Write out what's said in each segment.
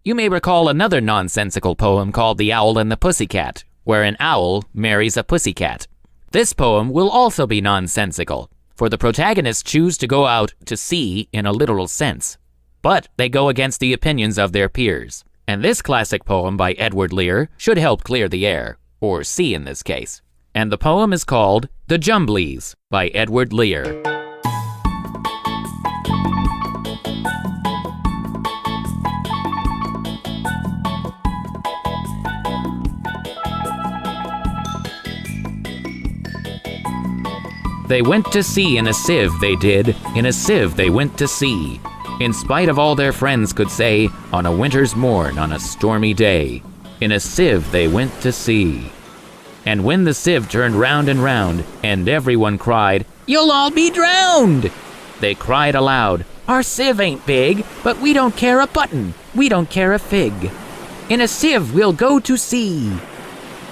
You may recall another nonsensical poem called The Owl and the Pussycat, where an owl marries a pussycat. This poem will also be nonsensical, for the protagonists choose to go out to sea in a literal sense, but they go against the opinions of their peers. And this classic poem by Edward Lear should help clear the air, or sea in this case. And the poem is called The Jumblies by Edward Lear. They went to sea in a sieve, they did, in a sieve they went to sea. In spite of all their friends could say, on a winter's morn, on a stormy day, in a sieve they went to sea. And when the sieve turned round and round, and everyone cried, "You'll all be drowned!" they cried aloud, "Our sieve ain't big, but we don't care a button, we don't care a fig. In a sieve we'll go to sea."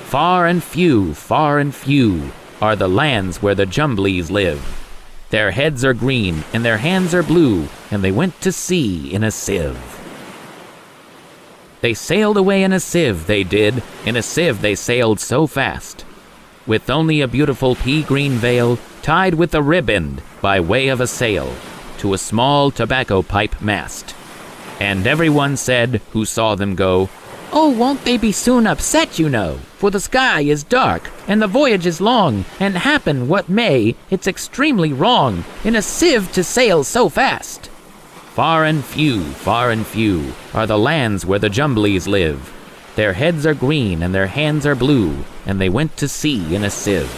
Far and few are the lands where the Jumblies live. Their heads are green and their hands are blue, and they went to sea in a sieve. They sailed away in a sieve, they did, in a sieve they sailed so fast, with only a beautiful pea-green veil tied with a ribbon by way of a sail to a small tobacco pipe mast. And everyone said, who saw them go, "Oh, won't they be soon upset, you know, for the sky is dark, and the voyage is long, and happen what may, it's extremely wrong, in a sieve to sail so fast." Far and few are the lands where the Jumblies live. Their heads are green and their hands are blue, and they went to sea in a sieve.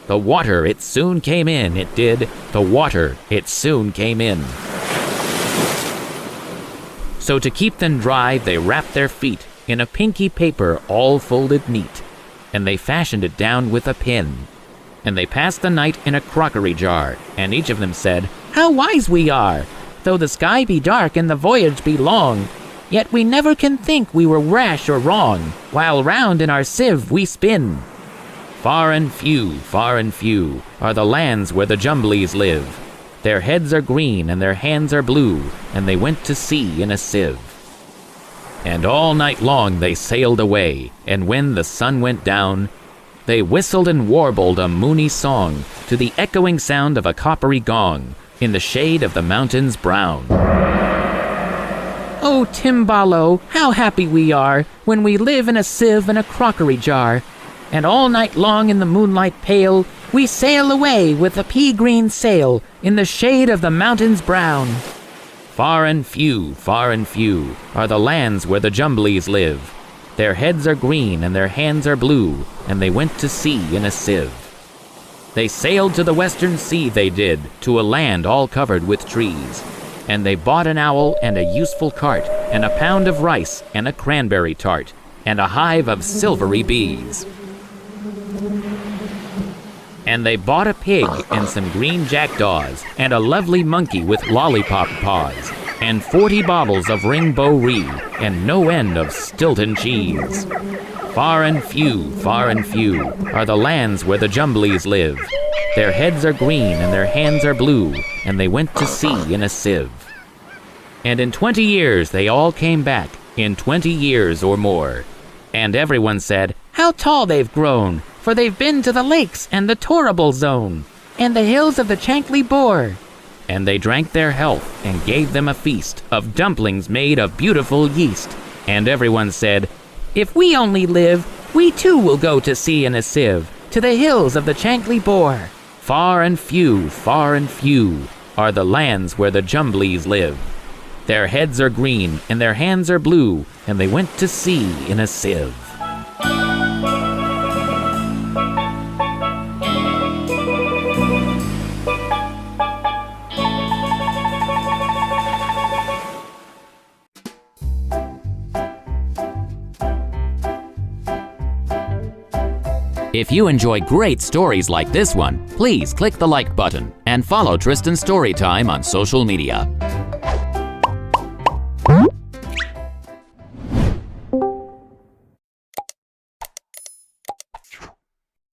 The water, it soon came in, it did, the water, it soon came in. So to keep them dry, they wrapped their feet in a pinky paper all folded neat, and they fashioned it down with a pin. And they passed the night in a crockery jar, and each of them said, "How wise we are! Though the sky be dark and the voyage be long, yet we never can think we were rash or wrong, while round in our sieve we spin." Far and few are the lands where the Jumblies live. Their heads are green and their hands are blue, and they went to sea in a sieve. And all night long they sailed away, and when the sun went down, they whistled and warbled a moony song to the echoing sound of a coppery gong in the shade of the mountains brown. "Oh, Timballo, how happy we are when we live in a sieve and a crockery jar, and all night long in the moonlight pale we sail away with a pea-green sail in the shade of the mountains brown." Far and few are the lands where the Jumblies live. Their heads are green and their hands are blue, and they went to sea in a sieve. They sailed to the western sea, they did, to a land all covered with trees. And they bought an owl and a useful cart, and a pound of rice and a cranberry tart, and a hive of silvery bees. And they bought a pig and some green jackdaws, and a lovely monkey with lollipop paws, and 40 bottles of ring-bo-ree, and no end of Stilton cheese. Far and few are the lands where the Jumblies live. Their heads are green and their hands are blue, and they went to sea in a sieve. And in 20 years they all came back, in 20 years or more. And everyone said, "How tall they've grown, for they've been to the lakes and the torrible zone, and the hills of the Chankly Bore." And they drank their health and gave them a feast of dumplings made of beautiful yeast. And everyone said, "If we only live, we too will go to sea in a sieve, to the hills of the Chankly Bore." Far and few are the lands where the Jumblies live. Their heads are green and their hands are blue, and they went to sea in a sieve. If you enjoy great stories like this one, please click the like button and follow Tristan Storytime on social media.